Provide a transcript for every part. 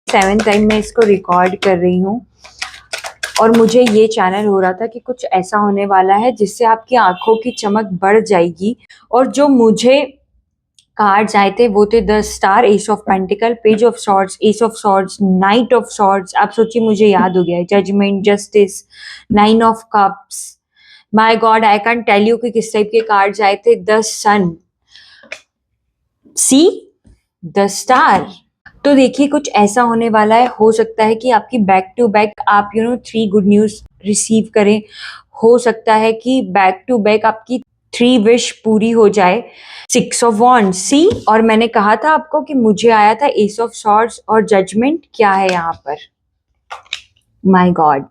7th time मैं इसको record कर रही हूँ और मुझे ये चैनल हो रहा था कि कुछ ऐसा होने वाला है जिससे आपकी आंखों की चमक बढ़ जाएगी। और जो मुझे कार्ड्स आए थे वो थे the star, ace of pentacle, page of swords, ace of swords, knight of swords. आप सोचिए मुझे याद हो गया है, judgement, justice, 9 of cups. My god, I can tell you कि किस टाइप के कार्ड्स आए थे। The sun, see, the star. तो देखिए कुछ ऐसा होने वाला है। हो सकता है कि आपकी बैक टू बैक आप 3 गुड न्यूज रिसीव करें। हो सकता है कि बैक टू बैक आपकी 3 विश पूरी हो जाए। 6 ऑफ वॉन्ड्स, सी, और मैंने कहा था आपको कि मुझे आया था एस ऑफ सॉर्ड्स और जजमेंट। क्या है यहाँ पर? My God.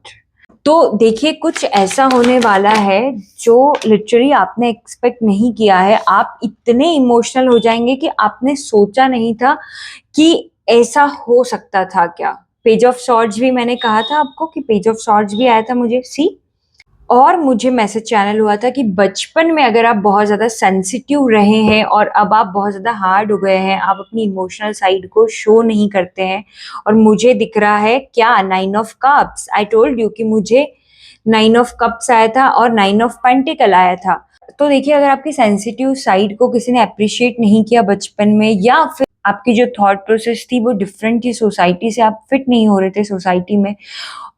तो देखिए कुछ ऐसा होने वाला है जो लिटरली आपने एक्सपेक्ट नहीं किया है। आप इतने इमोशनल हो जाएंगे कि आपने सोचा नहीं था कि ऐसा हो सकता था क्या। पेज ऑफ सॉर्ड्स भी मैंने कहा था आपको कि पेज ऑफ सॉर्ड्स भी आया था मुझे, सी। और मुझे मैसेज चैनल हुआ था कि बचपन में अगर आप बहुत ज़्यादा सेंसिटिव रहे हैं और अब आप बहुत ज़्यादा हार्ड हो गए हैं, आप अपनी इमोशनल साइड को शो नहीं करते हैं। और मुझे दिख रहा है क्या, 9 of cups. I told you कि मुझे 9 ऑफ कप्स आया था और 9 ऑफ पेंटिकल आया था। तो देखिए अगर आपकी सेंसिटिव साइड को किसी ने अप्रिशिएट नहीं किया बचपन में, या फिर आपकी जो थॉट प्रोसेस थी वो डिफरेंट थी सोसाइटी से, आप फिट नहीं हो रहे थे सोसाइटी में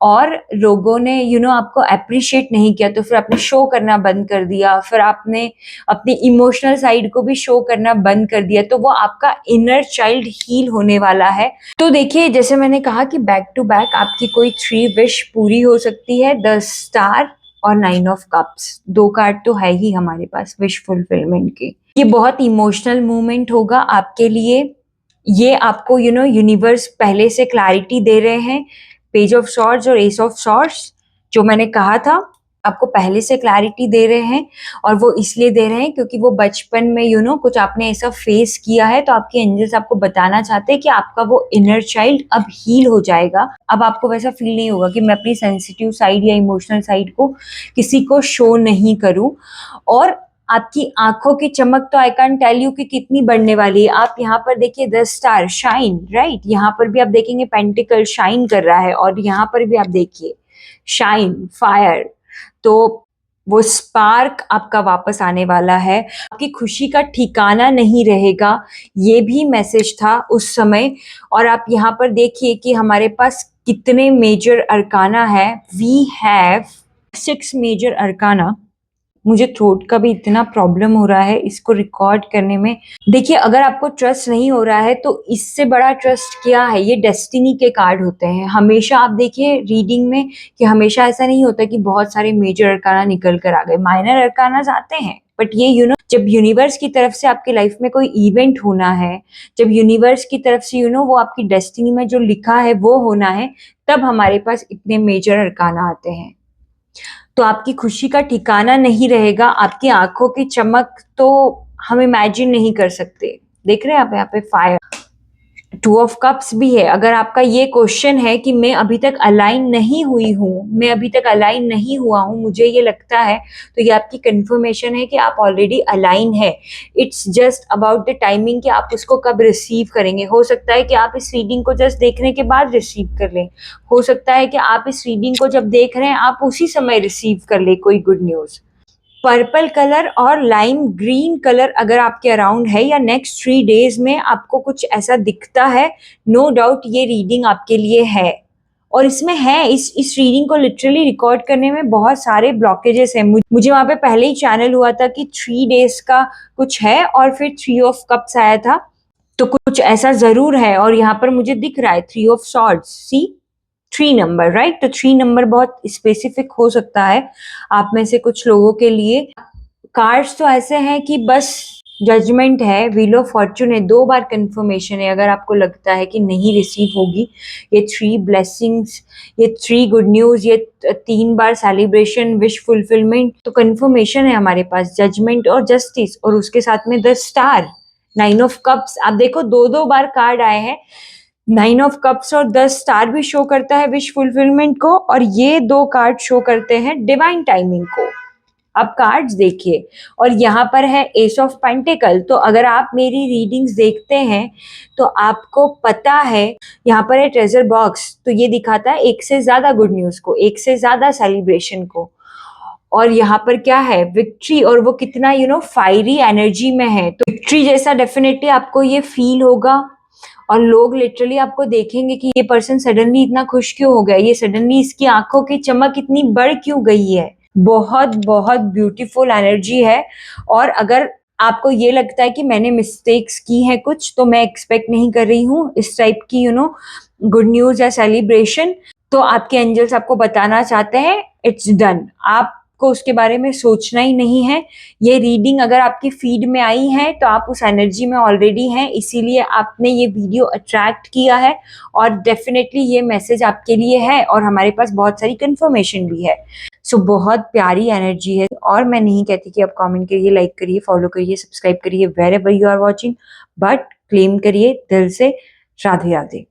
और लोगों ने आपको अप्रिशिएट नहीं किया, तो फिर आपने शो करना बंद कर दिया, फिर आपने अपनी इमोशनल साइड को भी शो करना बंद कर दिया, तो वो आपका इनर चाइल्ड हील होने वाला है। तो देखिए जैसे मैंने कहा कि बैक टू बैक आपकी कोई 3 विश पूरी हो सकती है, द स्टार और 9 ऑफ कप्स। 2 कार्ड तो है ही हमारे पास विश फुलफिलमेंट के। ये बहुत इमोशनल मूवमेंट होगा आपके लिए। ये आपको यूनिवर्स पहले से क्लैरिटी दे रहे हैं। पेज ऑफ सॉर्ड्स और एस ऑफ सॉर्ड्स जो मैंने कहा था आपको पहले से क्लैरिटी दे रहे हैं। और वो इसलिए दे रहे हैं क्योंकि वो बचपन में कुछ आपने ऐसा फेस किया है, तो आपके एंजल्स आपको बताना चाहते हैं कि आपका वो इनर चाइल्ड अब हील हो जाएगा। अब आपको वैसा फील नहीं होगा कि मैं अपनी सेंसिटिव साइड या इमोशनल साइड को किसी को शो नहीं करूं। और आपकी आंखों की चमक तो आई कैन टेल यू कि कितनी बढ़ने वाली है। आप यहाँ पर देखिए द स्टार शाइन, राइट। यहाँ पर भी आप देखेंगे पेंटिकल शाइन कर रहा है, और यहाँ पर भी आप देखिए शाइन, फायर। तो वो स्पार्क आपका वापस आने वाला है। आपकी खुशी का ठिकाना नहीं रहेगा, ये भी मैसेज था उस समय। और आप यहाँ पर देखिए कि हमारे पास कितने मेजर अरकाना है। We have 6 major arcana. मुझे थ्रोट का भी इतना प्रॉब्लम हो रहा है इसको रिकॉर्ड करने में। देखिए अगर आपको ट्रस्ट नहीं हो रहा है तो इससे बड़ा ट्रस्ट क्या है। ये डेस्टिनी के कार्ड होते हैं हमेशा। आप देखिए रीडिंग में कि हमेशा ऐसा नहीं होता कि बहुत सारे मेजर अरकाना निकल कर आ गए, माइनर अरकाना आते हैं। बट ये जब यूनिवर्स की तरफ से आपकी लाइफ में कोई इवेंट होना है, जब यूनिवर्स की तरफ से वो आपकी डेस्टिनी में जो लिखा है वो होना है, तब हमारे पास इतने मेजर अरकाना आते हैं। तो आपकी खुशी का ठिकाना नहीं रहेगा। आपकी आंखों की चमक तो हम इमेजिन नहीं कर सकते। देख रहे हैं आप यहाँ पे फायर, 2 ऑफ कप्स भी है। अगर आपका ये क्वेश्चन है कि मैं अभी तक अलाइन नहीं हुई हूँ, मैं अभी तक अलाइन नहीं हुआ हूँ, मुझे ये लगता है, तो ये आपकी कंफर्मेशन है कि आप ऑलरेडी अलाइन है। It's just about the timing कि आप उसको कब रिसीव करेंगे। हो सकता है कि आप इस रीडिंग को जस्ट देखने के बाद रिसीव कर लें। हो सकता है कि आप इस रीडिंग को जब देख रहे हैं आप उसी समय रिसीव कर ले कोई गुड न्यूज। पर्पल कलर और लाइम ग्रीन कलर अगर आपके अराउंड है या नेक्स्ट 3 डेज में आपको कुछ ऐसा दिखता है, नो डाउट ये रीडिंग आपके लिए है। और इसमें है, इस रीडिंग को लिटरली रिकॉर्ड करने में बहुत सारे ब्लॉकेजेस हैं। मुझे वहां पे पहले ही चैनल हुआ था कि 3 डेज का कुछ है, और फिर 3 ऑफ कप्स आया था, तो कुछ ऐसा जरूर है। और यहाँ पर मुझे दिख रहा है 3 of swords, see, 3 number, right. तो 3 नंबर बहुत स्पेसिफिक हो सकता है आप में से कुछ लोगों के लिए। कार्ड्स तो ऐसे हैं कि बस जजमेंट है, व्हील ऑफ फॉर्चून है, 2 बार कंफर्मेशन है। अगर आपको लगता है कि नहीं रिसीव होगी ये 3 ब्लेसिंग्स, ये 3 गुड न्यूज, ये 3 बार सेलिब्रेशन, विश फुलफिलमेंट, तो कंफर्मेशन है हमारे पास, जजमेंट और जस्टिस, और उसके साथ में द स्टार, 9 ऑफ कप्स। आप देखो 2 बार कार्ड आए हैं। 9 ऑफ कप्स और 10 स्टार भी शो करता है विश फुलफिलमेंट को, और ये 2 कार्ड शो करते हैं डिवाइन टाइमिंग को। आप कार्ड्स देखिए और यहाँ पर है एस ऑफ पेंटिकल। तो अगर आप मेरी रीडिंग्स देखते हैं तो आपको पता है, यहाँ पर है ट्रेजर बॉक्स, तो ये दिखाता है एक से ज्यादा गुड न्यूज को, एक से ज्यादा सेलिब्रेशन को। और यहाँ पर क्या है, विक्ट्री, और वो कितना फायरी एनर्जी में है। तो विक्ट्री जैसा डेफिनेटली आपको ये फील होगा और लोग लिटरली आपको देखेंगे कि ये पर्सन सडनली इतना खुश क्यों हो गया, ये सडनली इसकी आंखों की चमक इतनी बढ़ क्यों गई है। बहुत बहुत ब्यूटीफुल एनर्जी है। और अगर आपको ये लगता है कि मैंने मिस्टेक्स की हैं कुछ, तो मैं एक्सपेक्ट नहीं कर रही हूँ इस टाइप की गुड न्यूज या सेलिब्रेशन, तो आपके एंजल्स आपको बताना चाहते हैं इट्स डन, आपको उसके बारे में सोचना ही नहीं है। ये रीडिंग अगर आपकी फीड में आई है तो आप उस एनर्जी में ऑलरेडी हैं, इसीलिए आपने ये वीडियो अट्रैक्ट किया है और डेफिनेटली ये मैसेज आपके लिए है और हमारे पास बहुत सारी कंफर्मेशन भी है। सो बहुत प्यारी एनर्जी है। और मैं नहीं कहती कि आप कमेंट करिए, लाइक करिए, फॉलो करिए, सब्सक्राइब करिए wherever you are watching, but claim करिए दिल से, राधे राधे।